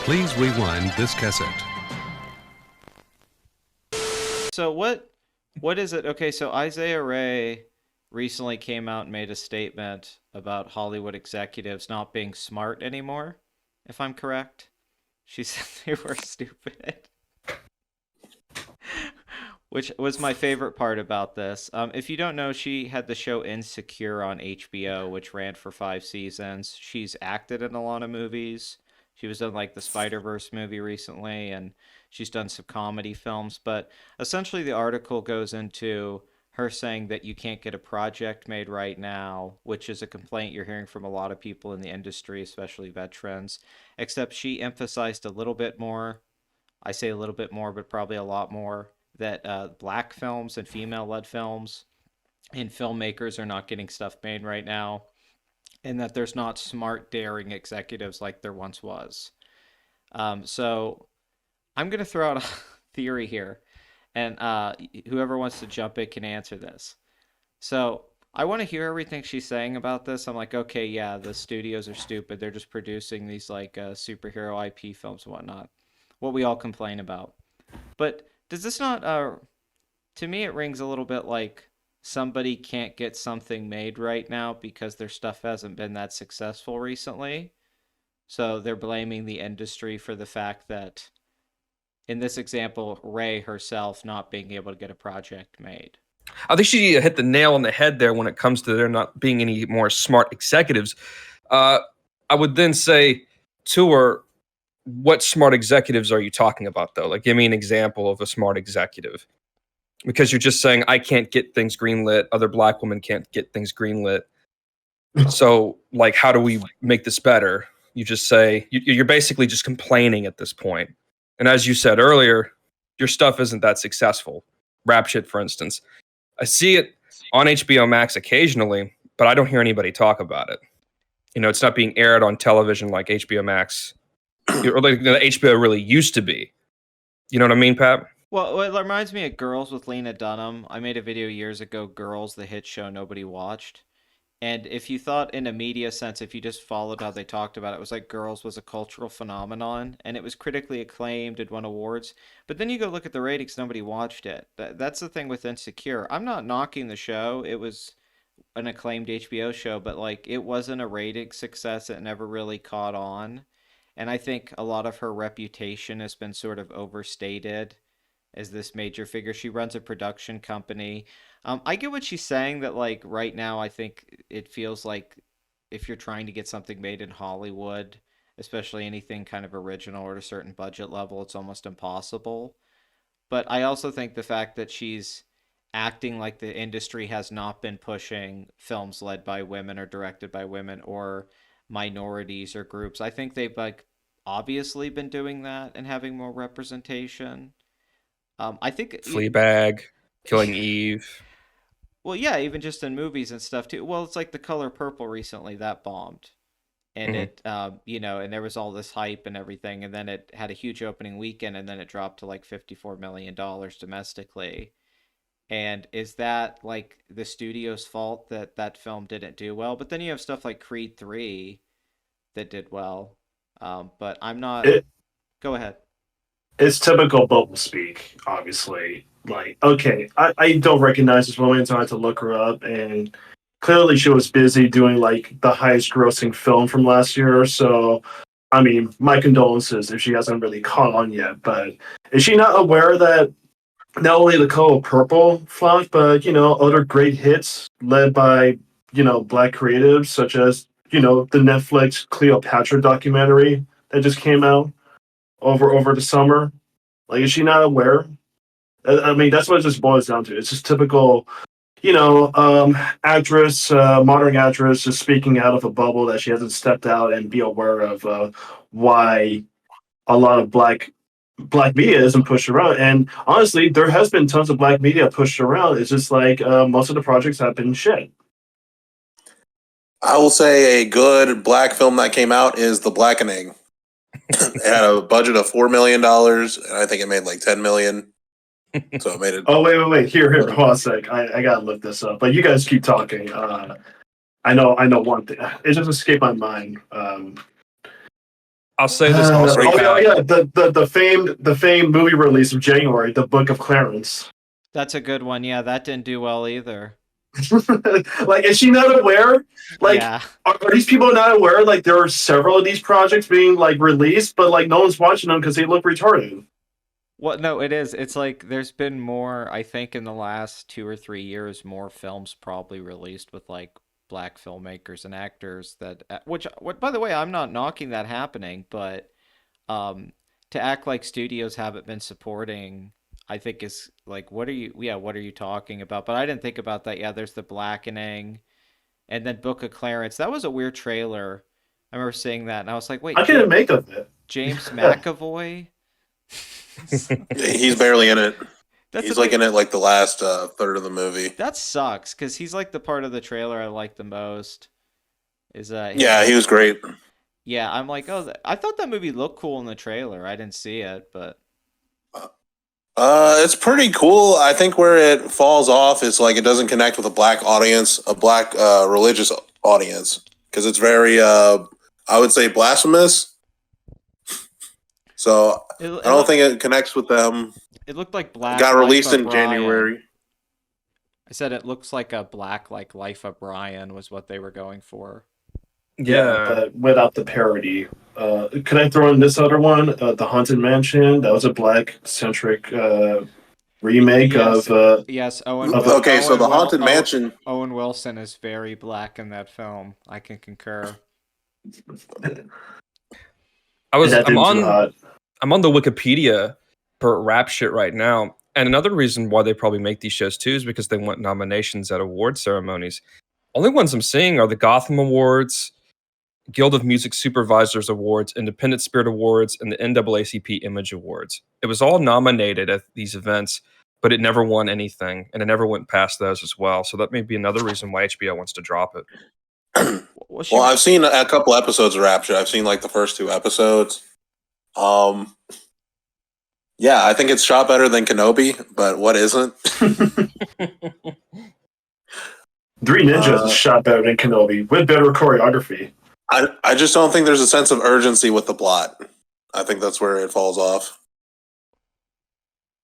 Please rewind this cassette. So what is it? Okay, so Isaiah Ray recently came out and made a statement about Hollywood executives not being smart anymore, if I'm correct. She said they were stupid, which was my favorite part about this. If you don't know, she had the show Insecure on HBO, which ran for 5 seasons. She's acted in a lot of movies. She was in like the Spider-Verse movie recently, and she's done some comedy films. But essentially, the article goes into her saying that you can't get a project made right now, which is a complaint you're hearing from a lot of people in the industry, especially veterans. Except she emphasized a little bit more. I say a little bit more, but probably a lot more, that black films and female led films and filmmakers are not getting stuff made right now, and that there's not smart, daring executives like there once was. So I'm going to throw out a theory here, and whoever wants to jump in can answer this. So I want to hear everything she's saying about this. I'm like, okay, yeah, the studios are stupid. They're just producing these like superhero IP films and whatnot. What we all complain about. But does this not to me it rings a little bit like somebody can't get something made right now because their stuff hasn't been that successful recently. So they're blaming the industry for the fact that in this example, Ray herself not being able to get a project made. I think she hit the nail on the head there when it comes to there not being any more smart executives. Uh, I would then say to her, what smart executives are you talking about, though? Like, give me an example of a smart executive. Because you're just saying, I can't get things greenlit. Other black women can't get things greenlit. So, like, how do we make this better? You just say, you're basically just complaining at this point. And as you said earlier, your stuff isn't that successful. Rap shit, for instance. I see it on HBO Max occasionally, but I don't hear anybody talk about it. You know, it's not being aired on television like HBO Max, or like the HBO really used to be. You know what I mean, Pat? Well, it reminds me of Girls with Lena Dunham. I made a video years ago, Girls, the hit show nobody watched. And if you thought in a media sense, if you just followed how they talked about it, it was like Girls was a cultural phenomenon and it was critically acclaimed, it won awards. But then you go look at the ratings, nobody watched it. That's the thing with Insecure. I'm not knocking the show. It was an acclaimed HBO show, but like it wasn't a rating success. It never really caught on. And I think a lot of her reputation has been sort of overstated as this major figure. She runs a production company. I get what she's saying that like right now I think it feels like if you're trying to get something made in Hollywood, especially anything kind of original or at a certain budget level, it's almost impossible. But I also think the fact that she's acting like the industry has not been pushing films led by women or directed by women or minorities or groups. I think they've like obviously been doing that and having more representation. I think Fleabag, Killing Eve. well, yeah, even just in movies and stuff too. Well, it's like The Color Purple recently that bombed, and Hmm. it, and there was all this hype and everything, and then it had a huge opening weekend, and then it dropped to like $54 million domestically. And is that like the studio's fault that that film didn't do well? But then you have stuff like Creed 3 that did well. But I'm not. It Go ahead. it's typical bubble speak, obviously. Like, okay, I don't recognize this woman, so I had to look her up, and clearly she was busy doing like the highest grossing film from last year. So, I mean, my condolences if she hasn't really caught on yet. But is she not aware that not only the color purple flopped, but other great hits led by black creatives such as the Netflix Cleopatra documentary that just came out over the summer. Like, is she not aware? I mean, that's what it just boils down to. It's just typical, actress, modern actress, just speaking out of a bubble that she hasn't stepped out and be aware of why a lot of black media isn't pushed around. And honestly, there has been tons of black media pushed around. It's just like most of the projects have been shit. I will say a good black film that came out is The Blackening. It had a budget of $4 million, and I think it made like 10 million. So it made it. Oh, wait. Here. Hold on a sec. I gotta look this up. But you guys keep talking. I know one thing. It just escaped my mind. I'll say this also. The famed movie release of January, The Book of Clarence. That's a good one. Yeah, that didn't do well either. Like, is she not aware? Like, yeah. are these people not aware? Like, there are several of these projects being like released, but like no one's watching them because they look retarded. Well, no, it is. It's like there's been more, I think, in the last 2 or 3 years, more films probably released with like black filmmakers and actors that, which, what, by the way, I'm not knocking that happening, but um, to act like studios haven't been supporting, I think is like, what are you talking about? But I didn't think about that. Yeah, there's The Blackening, and then Book of Clarence. That was a weird trailer. I remember seeing that, and I was like, wait, I couldn't make of it. James McAvoy? He's barely in it. That's He's the like thing. in it like the last third of the movie. That sucks because he's like the part of the trailer I like the most. Is Yeah, he was great. Yeah, I'm like, oh, I thought that movie looked cool in the trailer. I didn't see it, but It's pretty cool. I think where it falls off is like it doesn't connect with a black audience, a black religious audience, because it's very, I would say, blasphemous. So I don't think it connects with them. It looked like Black. Got released Life in of Brian. January. I said it looks like a black, like Life of Brian was what they were going for. Yeah. But without the parody. Could I throw in this other one? The Haunted Mansion. That was a black-centric remake Yes. of. Yes, Owen. Okay, so the Haunted Owen, Mansion. Owen Wilson is very black in that film. I can concur. I'm on the Wikipedia for rap shit right now. And another reason why they probably make these shows too is because they want nominations at award ceremonies. Only ones I'm seeing are the Gotham Awards, Guild of Music Supervisors Awards, Independent Spirit Awards, and the NAACP Image Awards. It was all nominated at these events, but it never won anything, and it never went past those as well. So that may be another reason why HBO wants to drop it. Well, I've seen a couple episodes of Rapture. I've seen like the first 2 episodes. Yeah, I think it's shot better than Kenobi, but what isn't? Three Ninjas is shot better than Kenobi with better choreography. I just don't think there's a sense of urgency with the plot. I think that's where it falls off.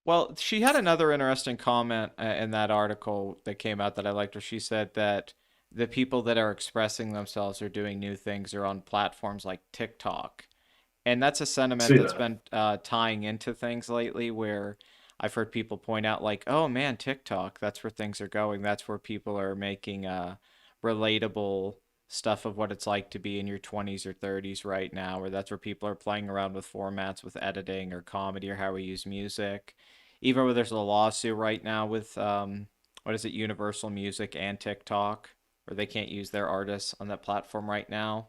Well, she had another interesting comment in that article that came out that I liked, where she said that the people that are expressing themselves or doing new things are on platforms like TikTok. And that's a sentiment that's been tying into things lately, where I've heard people point out like, oh man, TikTok, that's where things are going. That's where people are making relatable stuff of what it's like to be in your 20s or 30s right now, or that's where people are playing around with formats with editing or comedy or how we use music. Even where there's a lawsuit right now with what is it, Universal Music and TikTok, where they can't use their artists on that platform right now.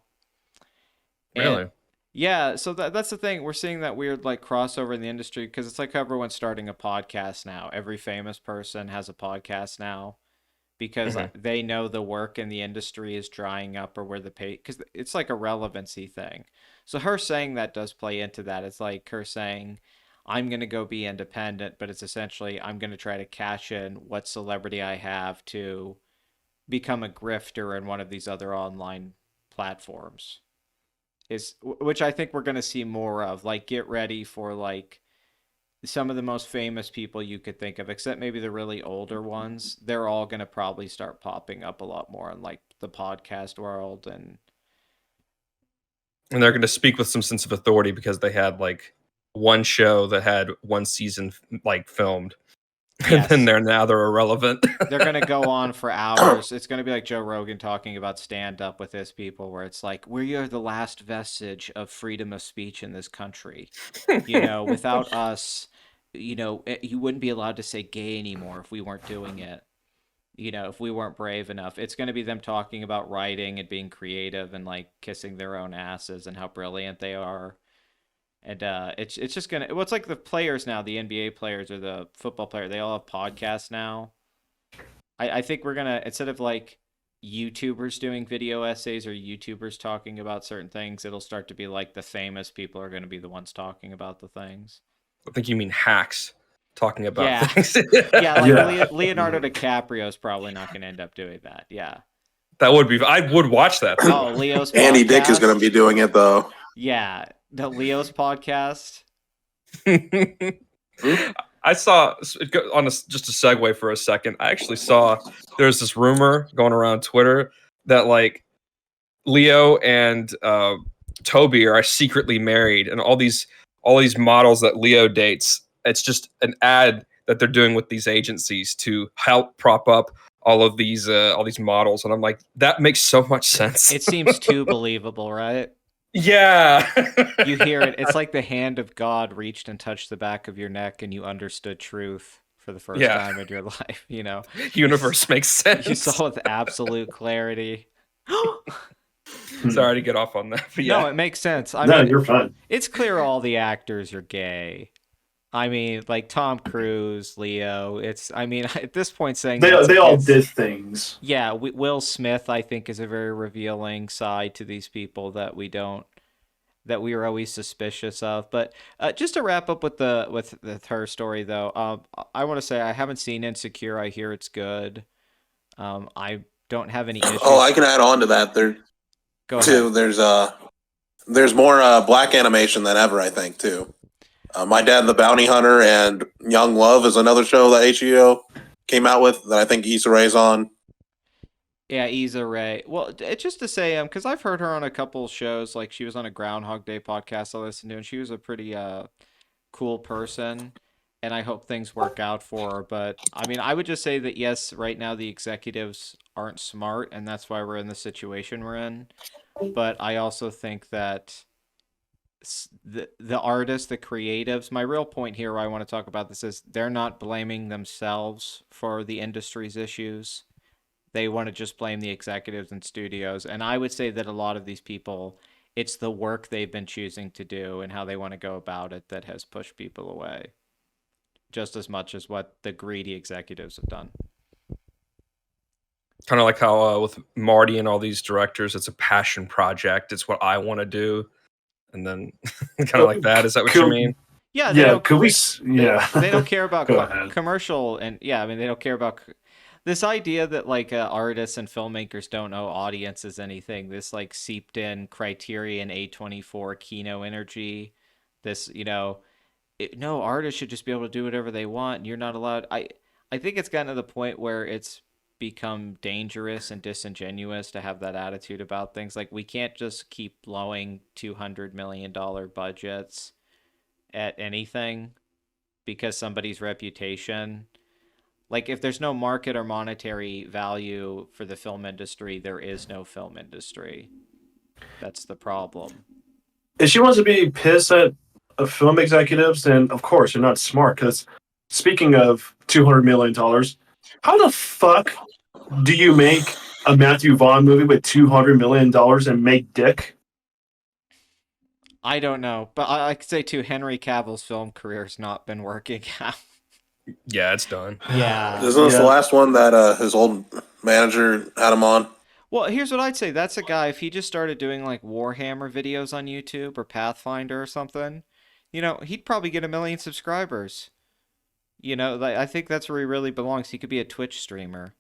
Really? Yeah, so that's the thing. We're seeing that weird like crossover in the industry, because it's like everyone's starting a podcast now. Every famous person has a podcast now, because they know the work in the industry is drying up, or where the pay, because it's like a relevancy thing. So her saying that does play into that. It's like her saying, I'm going to go be independent, but it's essentially I'm going to try to cash in what celebrity I have to become a grifter in one of these other online platforms. Which I think we're going to see more of. Like, get ready for like some of the most famous people you could think of, except maybe the really older ones. They're all going to probably start popping up a lot more in like the podcast world, and they're going to speak with some sense of authority because they had like one show that had one season like filmed. Yes. And then they're irrelevant. They're going to go on for hours. It's going to be like Joe Rogan talking about stand-up with his people, where it's like, we are the last vestige of freedom of speech in this country. You know, without us, you know, you wouldn't be allowed to say gay anymore if we weren't doing it. You know, if we weren't brave enough. It's going to be them talking about writing and being creative and like kissing their own asses and how brilliant they are. And it's just gonna. Well, it's like the players now, the NBA players or the football player. They all have podcasts now. I think we're gonna, instead of like YouTubers doing video essays or YouTubers talking about certain things, it'll start to be like the famous people are going to be the ones talking about the things. I think you mean hacks talking about things. Leonardo DiCaprio is probably not going to end up doing that. Yeah, that would be. I would watch that. Oh, Leo's Andy podcast? Dick is going to be doing it though. Yeah. The Leo's podcast. I saw on just a segue for a second. I actually saw there's this rumor going around Twitter that like Leo and Toby are secretly married, and all these models that Leo dates. It's just an ad that they're doing with these agencies to help prop up all these models, and I'm like, that makes so much sense. It seems too believable, right? Yeah. You hear it. It's like the hand of God reached and touched the back of your neck, and you understood truth for the first time in your life. You know, Universe makes sense. you saw with absolute clarity. Sorry to get off on that, but yeah. No, it makes sense. I No, mean, you're fine. it's clear all the actors are gay. I mean, like Tom Cruise, Leo. I mean, at this point, saying They all did things. Yeah, Will Smith, I think, is a very revealing side to these people that we were always suspicious of. But just to wrap up with her story, though, I want to say I haven't seen Insecure. I hear it's good. I don't have any issues. Oh, I can add on to that. Go ahead. There's more black animation than ever, I think, too. My Dad the Bounty Hunter and Young Love is another show that HBO came out with that I think Issa Rae's on. Yeah, Issa Rae. Well, just to say, because I've heard her on a couple shows, like she was on a Groundhog Day podcast I listened to, and she was a pretty cool person, and I hope things work out for her. But I mean, I would just say that yes, right now the executives aren't smart, and that's why we're in the situation we're in. But I also think that the artists, the creatives, my real point here where I want to talk about this is they're not blaming themselves for the industry's issues. They want to just blame the executives and studios. And I would say that a lot of these people, it's the work they've been choosing to do and how they want to go about it that has pushed people away, just as much as what the greedy executives have done. Kind of like how with Marty and all these directors, it's a passion project. It's what I want to do. And then kind of like that. Is that what you mean? Yeah. They don't care about commercial. And yeah, I mean, they don't care about this idea that like artists and filmmakers don't know audiences anything. This like seeped in Criterion A24 Kino energy. This, no, artists should just be able to do whatever they want. And you're not allowed. I think it's gotten to the point where it's become dangerous and disingenuous to have that attitude about things. Like we can't just keep blowing $200 million budgets at anything because somebody's reputation. Like if there's no market or monetary value for the film industry, there is no film industry. That's the problem. If she wants to be pissed at film executives, then of course they're not smart. Because speaking of $200 million, how the fuck do you make a Matthew Vaughn movie with $200 million and make dick? I don't know, but I could say too, Henry Cavill's film career has not been working out. Yeah, it's done. Yeah. Isn't this the last one that his old manager had him on? Well, here's what I'd say. That's a guy, if he just started doing like Warhammer videos on YouTube or Pathfinder or something, he'd probably get 1 million subscribers. I think that's where he really belongs. He could be a Twitch streamer.